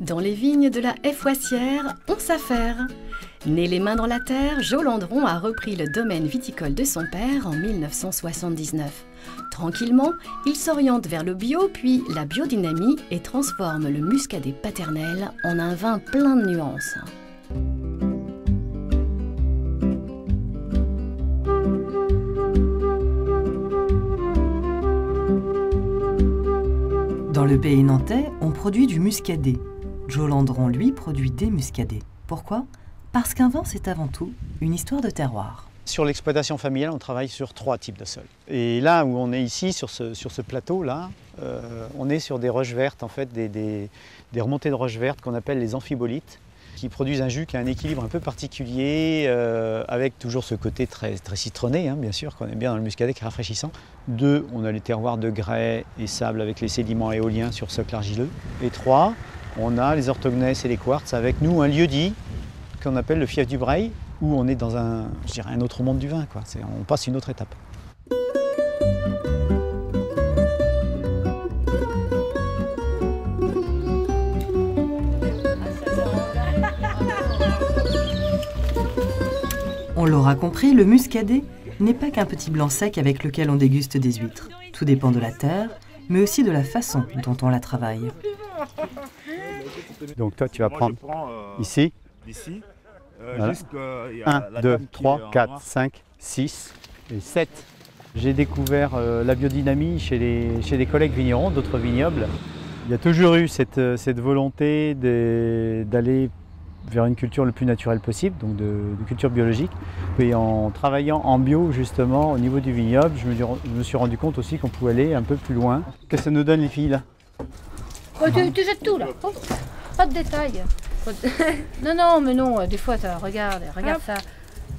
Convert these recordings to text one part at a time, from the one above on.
Dans les vignes de la Foissière, on s'affaire. Né les mains dans la terre, Jo Landron a repris le domaine viticole de son père en 1979. Tranquillement, il s'oriente vers le bio, puis la biodynamie et transforme le muscadet paternel en un vin plein de nuances. Dans le pays nantais, on produit du muscadet. Jo Landron, lui, produit des muscadets. Pourquoi ? Parce qu'un vin, c'est avant tout une histoire de terroir. Sur l'exploitation familiale, on travaille sur 3 types de sols. Et là où on est ici, sur ce plateau-là, on est sur des roches vertes, en fait, des remontées de roches vertes qu'on appelle les amphibolites, qui produisent un jus qui a un équilibre un peu particulier, avec toujours ce côté très citronné, hein, bien sûr, qu'on aime bien dans le muscadet, qui est rafraîchissant. 2, on a les terroirs de grès et sable avec les sédiments éoliens sur socle argileux. Et 3, on a les orthogneiss et les quartz avec nous, un lieu-dit qu'on appelle le fief du Breil, où on est dans un autre monde du vin, quoi. On passe une autre étape. On l'aura compris, le muscadet n'est pas qu'un petit blanc sec avec lequel on déguste des huîtres. Tout dépend de la terre, mais aussi de la façon dont on la travaille. Donc toi, tu vas prendre ici. Voilà. 1, 2, 3, 4, 5, 6 et 7. J'ai découvert la biodynamie chez des collègues vignerons, d'autres vignobles. Il y a toujours eu cette volonté d'aller vers une culture le plus naturelle possible, donc de culture biologique. Et en travaillant en bio, justement, au niveau du vignoble, je me suis rendu compte aussi qu'on pouvait aller un peu plus loin. Qu'est-ce que ça nous donne, les filles, là? Oh, tu jettes tout, là. Oh, pas de détails. Non, mais non, des fois, regarde ça.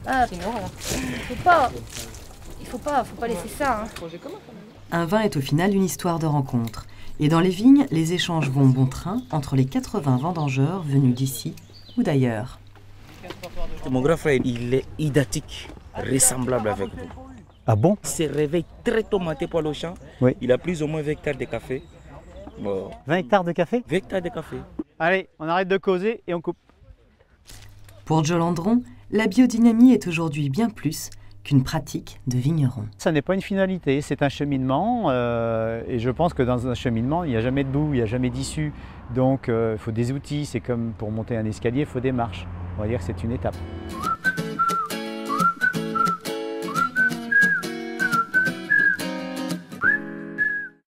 Ah, il faut pas laisser ça. Hein. Un vin est au final une histoire de rencontre. Et dans les vignes, les échanges vont bon train entre les 80 vendangeurs venus d'ici ou d'ailleurs. Mon grand frère, il est identique, ressemblable avec vous. Ah bon? Il se réveille très tôt matin pour le champ. Oui. Il a plus ou moins 20 hectares de café. Bon. 20 hectares de café? 20 hectares de café. Allez, on arrête de causer et on coupe. Pour Jo Landron, la biodynamie est aujourd'hui bien plus qu'une pratique de vigneron. Ça n'est pas une finalité, c'est un cheminement et je pense que dans un cheminement, il n'y a jamais de bout, il n'y a jamais d'issue. Donc il faut des outils, c'est comme pour monter un escalier, il faut des marches. On va dire que c'est une étape.